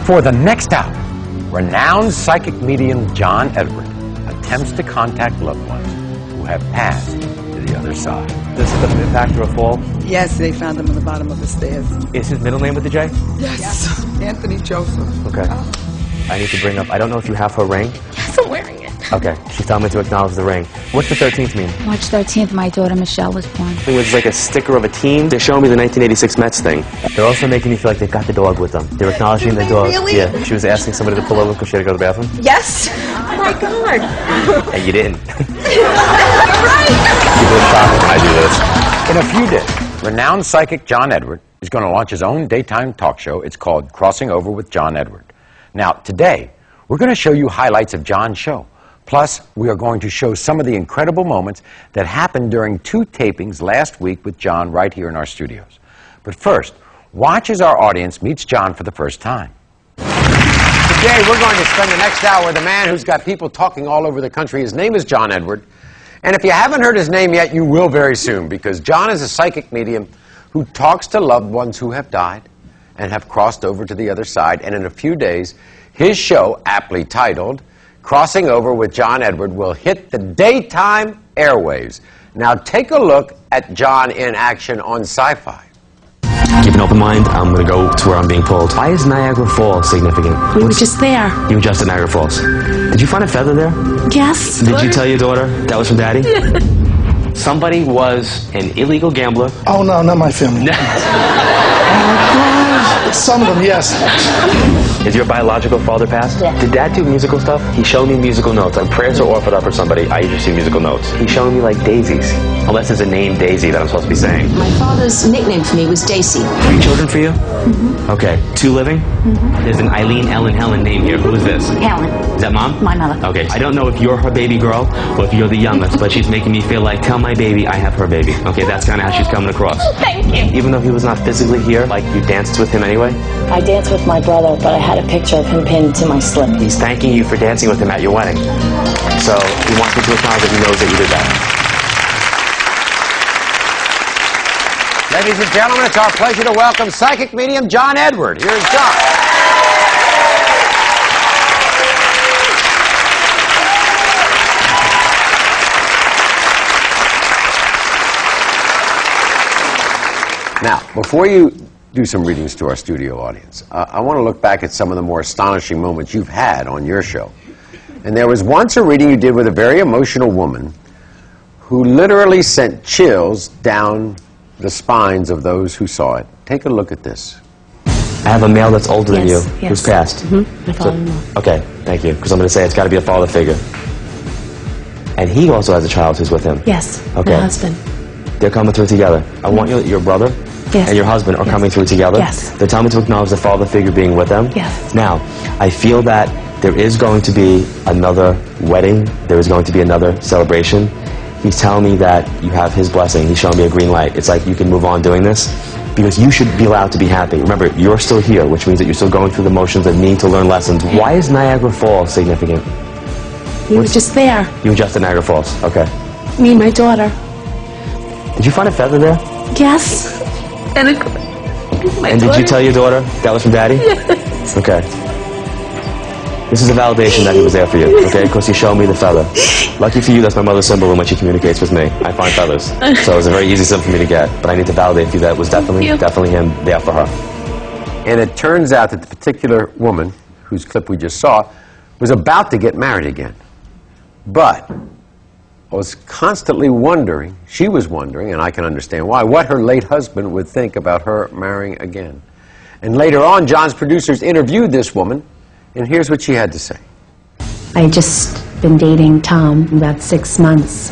For the next hour, renowned psychic medium John Edward attempts to contact loved ones who have passed to the other side. This is the impact or a fall? Yes, they found him on the bottom of the stairs. Is his middle name with the J? Yes. Anthony Joseph. Okay. I need to bring up, I don't know if you have her ring. Yes, I'm wearing it. Okay, she's telling me to acknowledge the ring. What's the 13th mean? March 13th, my daughter Michelle was born. It was like a sticker of a team. They're showing me the 1986 Mets thing. They're also making me feel like they've got the dog with them. They're acknowledging the dog. Really? Yeah, she was asking somebody to pull over because she had to go to the bathroom. Yes. Oh my God. And you didn't. Right. People are shocked when I do this. In a few days, renowned psychic John Edward is going to launch his own daytime talk show. It's called Crossing Over with John Edward. Now, today, we're going to show you highlights of John's show. Plus, we are going to show some of the incredible moments that happened during 2 tapings last week with John right here in our studios. But first, watch as our audience meets John for the first time. Today, we're going to spend the next hour with a man who's got people talking all over the country. His name is John Edward. And if you haven't heard his name yet, you will very soon, because John is a psychic medium who talks to loved ones who have died and have crossed over to the other side. And in a few days, his show, aptly titled Crossing Over with John Edward, will hit the daytime airwaves. Now take a look at John in action on Sci-Fi. Keep an open mind. I'm going to go to where I'm being pulled. Why is Niagara Falls significant? We were just there. You were just at Niagara Falls. Did you find a feather there? Yes. Did you tell your daughter that was from Daddy? Somebody was an illegal gambler. Oh, no, not my family. Some of them, yes. Is your biological father passed? Yeah. Did Dad do musical stuff? He showed me musical notes. When prayers are offered up for somebody, I usually see musical notes. He's showing me like daisies. Unless there's a name Daisy that I'm supposed to be saying. My father's nickname for me was Daisy. 3 children for you? Mm-hmm. Okay. 2 living? Mm-hmm. There's an Eileen, Ellen, Helen name here. Who is this? Helen. Is that Mom? My mother. Okay. I don't know if you're her baby girl or if you're the youngest, but she's making me feel like, tell my baby I have her baby. Okay, that's kind of how she's coming across. Thank you. Even though he was not physically here, like you danced with him anyway? I danced with my brother, but I had a picture of him pinned to my slip. He's thanking you for dancing with him at your wedding. So he wants you to acknowledge that he knows that you did that. Ladies and gentlemen, it's our pleasure to welcome psychic medium John Edward. Here's John. Now, before you do some readings to our studio audience, I want to look back at some of the more astonishing moments you've had on your show. And there was once a reading you did with a very emotional woman who literally sent chills down the spines of those who saw it. Take a look at this. I have a male that's older than you, who's passed. Mm-hmm. My father-in-law. Okay, thank you, because I'm going to say it's got to be a father figure. And he also has a child who's with him. Yes, okay. my husband. They're coming through together. I want your brother and your husband are coming through together. Yes. They're telling me to acknowledge the father figure being with them. Yes. Now, I feel that there is going to be another wedding. There is going to be another celebration. He's telling me that you have his blessing. He's showing me a green light. It's like you can move on doing this because you should be allowed to be happy. Remember, you're still here, which means that you're still going through the motions of needing to learn lessons. Why is Niagara Falls significant? He was just there. You were just at Niagara Falls. Okay. Me and my daughter. Did you find a feather there? Yes. And did you tell your daughter that was from Daddy? Yes. Okay. This is a validation that he was there for you, okay? Because he showed me the feather. Lucky for you, that's my mother's symbol, and when she communicates with me, I find feathers. So it was a very easy symbol for me to get. But I need to validate for you that it was definitely him there for her. And it turns out that the particular woman, whose clip we just saw, was about to get married again. But I was constantly wondering, she was wondering, and I can understand why, what her late husband would think about her marrying again. And later on, John's producers interviewed this woman, and here's what she had to say. I had just been dating Tom about 6 months.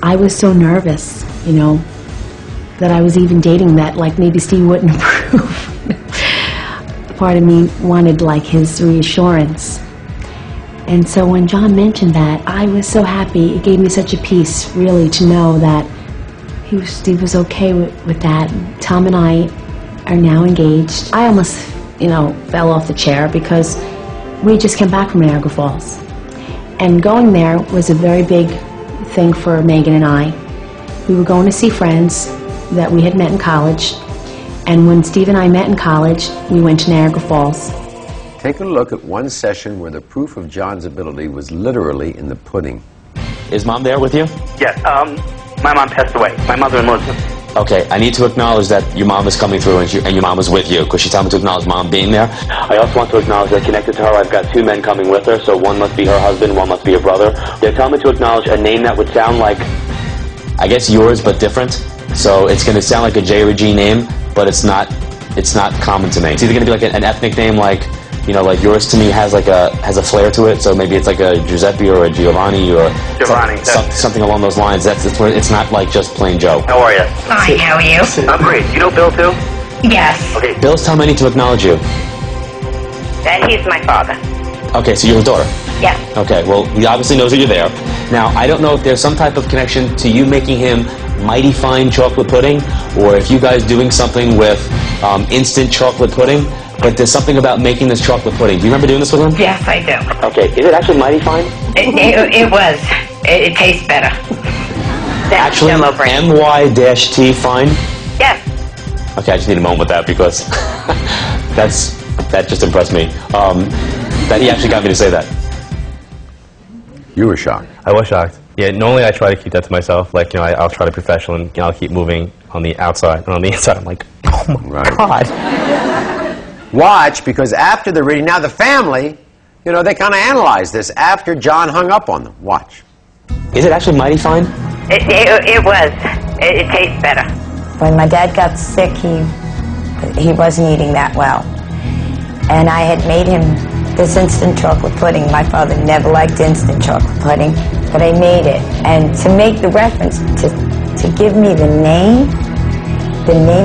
I was so nervous, you know, that I was even dating that, like, maybe Steve wouldn't approve. Part of me wanted, like, his reassurance. And so when John mentioned that, I was so happy. It gave me such a peace, really, to know that Steve was okay with that. Tom and I are now engaged. I almost, you know, fell off the chair because we just came back from Niagara Falls. And going there was a very big thing for Megan and I. We were going to see friends that we had met in college. And when Steve and I met in college, we went to Niagara Falls. Take a look at one session where the proof of John's ability was literally in the pudding. Is Mom there with you? Yes, my mom passed away. My mother-in-law's. Okay, I need to acknowledge that your mom is coming through and your mom is with you, because she told me to acknowledge Mom being there. I also want to acknowledge that connected to her, I've got 2 men coming with her, so one must be her husband, one must be her brother. They're telling me to acknowledge a name that would sound like, I guess, yours, but different. So it's going to sound like a J or a G name, but it's not common to me. It's either going to be like an ethnic name, like, you know, like yours to me has a flair to it, so maybe it's like a Giuseppe or a Giovanni or something along those lines. It's not like just plain Joe. How are you? Fine, how are you? I'm great. You know Bill, too? Yes. Okay. Bill's telling me I need to acknowledge you. And he's my father. Okay, so you're his daughter. Yeah. Okay, well, he obviously knows that you're there. Now, I don't know if there's some type of connection to you making him mighty fine chocolate pudding, or if you guys doing something with instant chocolate pudding, but there's something about making this chocolate pudding. Do you remember doing this with him? Yes, I do. Okay, is it actually mighty fine? It was. It tastes better. That's Actually, Jello bread. MY-T fine? Yes. Okay, I just need a moment with that, because that just impressed me. That he actually got me to say that. You were shocked. I was shocked. Yeah, normally I try to keep that to myself. Like, you know, I'll try to be professional and, you know, I'll keep moving on the outside. And on the inside, I'm like, oh my God. Watch, because after the reading, now the family, you know, they kind of analyzed this after John hung up on them. Watch. Is it actually mighty fine? It was. It tastes better. When my dad got sick, he wasn't eating that well. And I had made him this instant chocolate pudding. My father never liked instant chocolate pudding, but I made it. And to make the reference, to give me the name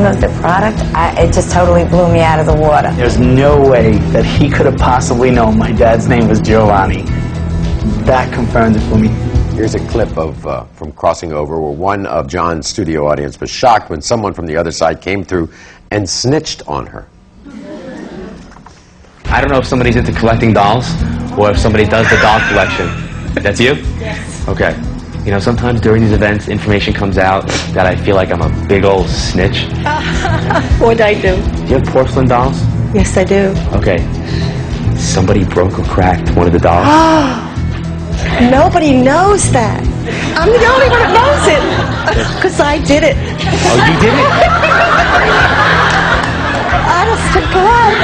of the product, it just totally blew me out of the water. There's no way that he could have possibly known my dad's name was Giovanni. That confirmed it for me. Here's a clip of from Crossing Over, where one of John's studio audience was shocked when someone from the other side came through and snitched on her. I don't know if somebody's into collecting dolls, or if somebody does the doll collection. That's you? Yes. Okay. You know, sometimes during these events, information comes out that I feel like I'm a big old snitch. What I do? Do you have porcelain dolls? Yes, I do. Okay. Somebody broke or cracked one of the dolls? Nobody knows that. I'm the only one that knows it. Because I did it. Oh, you did it? Honest to God.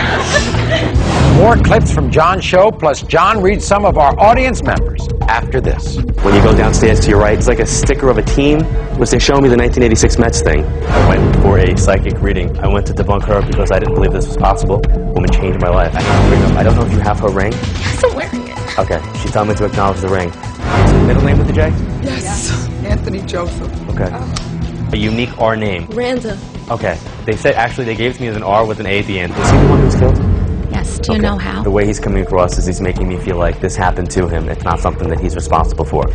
More clips from John's show, plus John reads some of our audience members after this. When you go downstairs to your right, it's like a sticker of a team, which they show me the 1986 Mets thing. I went for a psychic reading. I went to debunk her because I didn't believe this was possible. Woman changed my life. I don't know if you have her ring. Yes, I'm wearing it. Okay, she's telling me to acknowledge the ring. Is it middle name with the J? Yes. Anthony Joseph. Okay. A unique R name. Randa. Okay. They said, actually, they gave it to me as an R with an A at the end. Is he the one who was killed? Yes, do you know how? The way he's coming across is he's making me feel like this happened to him. It's not something that he's responsible for.